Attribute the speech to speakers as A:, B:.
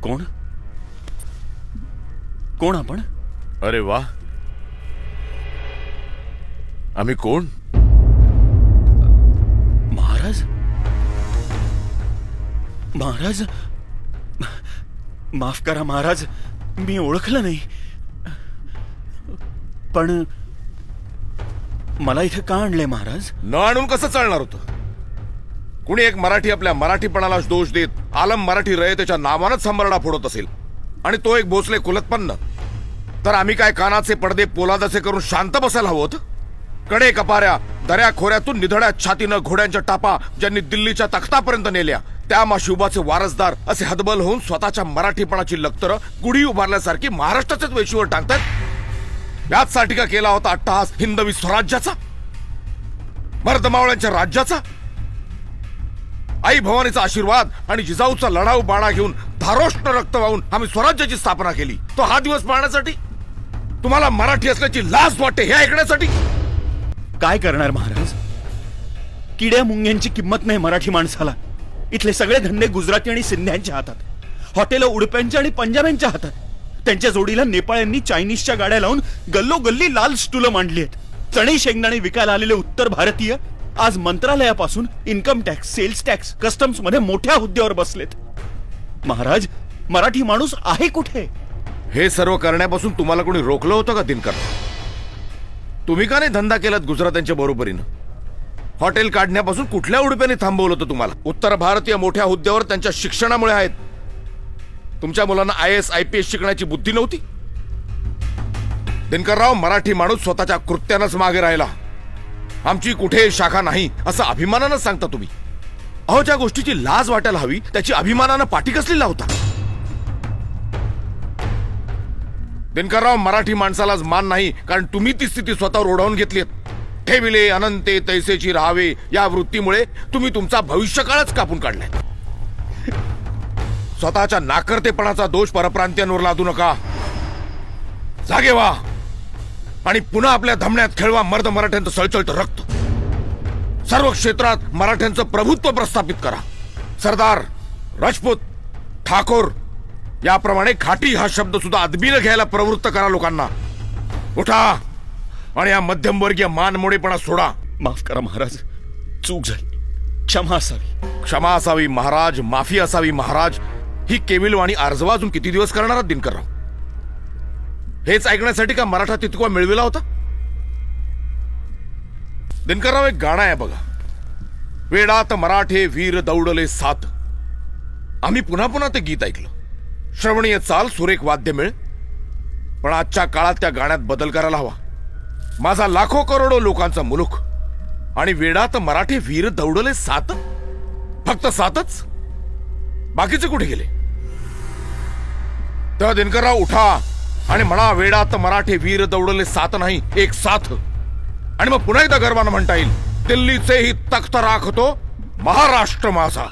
A: कोण कोण आपण?
B: अरे वा, आम्ही कोण?
A: महाराज महाराज माफ करा महाराज, मी ओळखलं नाही. पण मला इथे का आणले महाराज?
B: न आणून कसं चालणार होतं? कुणी एक मराठी आपल्या मराठीपणाला दोष देत आलम मराठी रयतेच्या नावानच संबरडा फोडत असेल आणि तो एक भोसले कुलतपन्न, तर आम्ही काय कानाचे पडदे पोलादाचे करून शांत बसायला हवं होतं? कडे कपाऱ्या दऱ्या खोऱ्यातून निधड्या छातीनं घोड्यांच्या टापा ज्यांनी दिल्लीच्या तख्तापर्यंत नेल्या, त्या माशिवबाचे वारसदार असे हतबल होऊन स्वतःच्या मराठीपणाची लखतरं गुढी उभारल्यासारखी महाराष्ट्राच्याच वेशीवर टांगतात. याचसाठी का केला होता अट्टहास हिंदवी स्वराज्याचा, मर्दमावळ्यांच्या राज्याचा? आई भवानीचा आशीर्वाद आणि जिजाऊचा लढाऊ बाणा घेऊन धारोष्ण रक्त वाहून आम्ही स्वराज्याची स्थापना केली. तो हा दिवस पाहण्यासाठी? तुम्हाला मराठी असल्याची लाज वाटते हे ऐकण्यासाठी?
A: काय करणार महाराज? किड्या मुंग्यांची किंमत नाही मराठी माणसाला. इथले सगळे धंदे गुजराती आणि सिंध्यांच्या हातात, हॉटेल उडप्यांच्या आणि पंजाब्यांच्या हातात. त्यांच्या जोडीला नेपाळ्यांनी चायनीजच्या गाड्या लावून गल्लोगल्ली लाल स्टुलं मांडली आहेत. चणे शेंगदाणे विकायला आलेले उत्तर भारतीय आज मंत्रालयापासून income tax, sales tax, customs मध्ये मोठ्या हुद्द्यावर बसलेत. महाराज, मराठी माणूस आहे कुठे?
B: हे सर्व करण्यापासून तुम्हाला कोणी रोखलं होतं का दिनकर? तुम्ही का नाही धंदा केलात गुजरात्यांच्या बरोबरीनं? हॉटेल काढण्यापासून कुठल्या उडप्याने थांबवलं होतं तुम्हाला? उत्तर भारतीय मोठ्या हुद्द्यावर त्यांच्या शिक्षणामुळे आहेत. तुमच्या मुलांना IAS IPS शिकण्याची बुद्धी नव्हती? दिनकरराव, मराठी माणूस स्वतःच्या कृत्यानंच मागे राहिला. आमची कुठे शाखा नाही असं अभिमानानं सांगता तुम्ही. अहो, ज्या गोष्टीची लाज वाटायला हवी त्याची अभिमानानं पाठी कसली लावता? दिनकरराव, मराठी माणसालाच मान नाही कारण तुम्ही ती स्थिती स्वतःवर ओढवून घेतलीत. ठेविले अनंते तैसेची राहावे या वृत्तीमुळे तुम्ही तुमचा भविष्यकाळच कापून काढलाय. स्वतःच्या नाकर्तेपणाचा दोष परप्रांतीयांवर लादू नका. जागे व्हा आणि पुन्हा आपल्या धमण्यात खेळवा मर्द मराठ्यांचं सळसळतं रक्त. सर्व क्षेत्रात मराठ्यांचं प्रभुत्व प्रस्थापित करा. सरदार, राजपूत, ठाकोर याप्रमाणे खाटी हा शब्द सुद्धा अदबीनं घ्यायला प्रवृत्त करा लोकांना. उठा आणि या मध्यमवर्गीय मानमोडेपणा सोडा.
A: माफ करा महाराज, चूक झाली, क्षमा असावी.
B: क्षमा असावी महाराज, माफी असावी महाराज, ही केविलवाणी आर्जवा अजून किती दिवस करणार आहात दिनकरराव? हेच ऐकण्यासाठी का मराठा तितका मिळविला होता? दिनकरराव, एक गाणं आहे बघा, वेडात मराठे वीर दौडले सात. आम्ही पुन्हा पुन्हा ते गीत ऐकलं. श्रवणीय चाल, सुरेख वाद्य मिळ, पण आजच्या काळात त्या गाण्यात बदल करायला हवा. माझा लाखो करोडो लोकांचा मुलूक आणि वेडात मराठे वीर दौडले सात. फक्त सातच? बाकीचे कुठे गेले? तर दिनकरराव, उठा आणि म्हणा, वेडात मराठे वीर दौडले सात नाही, एक साथ. आणि मग पुन्हा एकदा गर्वानं म्हणता येईल, दिल्लीचेही तख्त राखतो महाराष्ट्र माझा.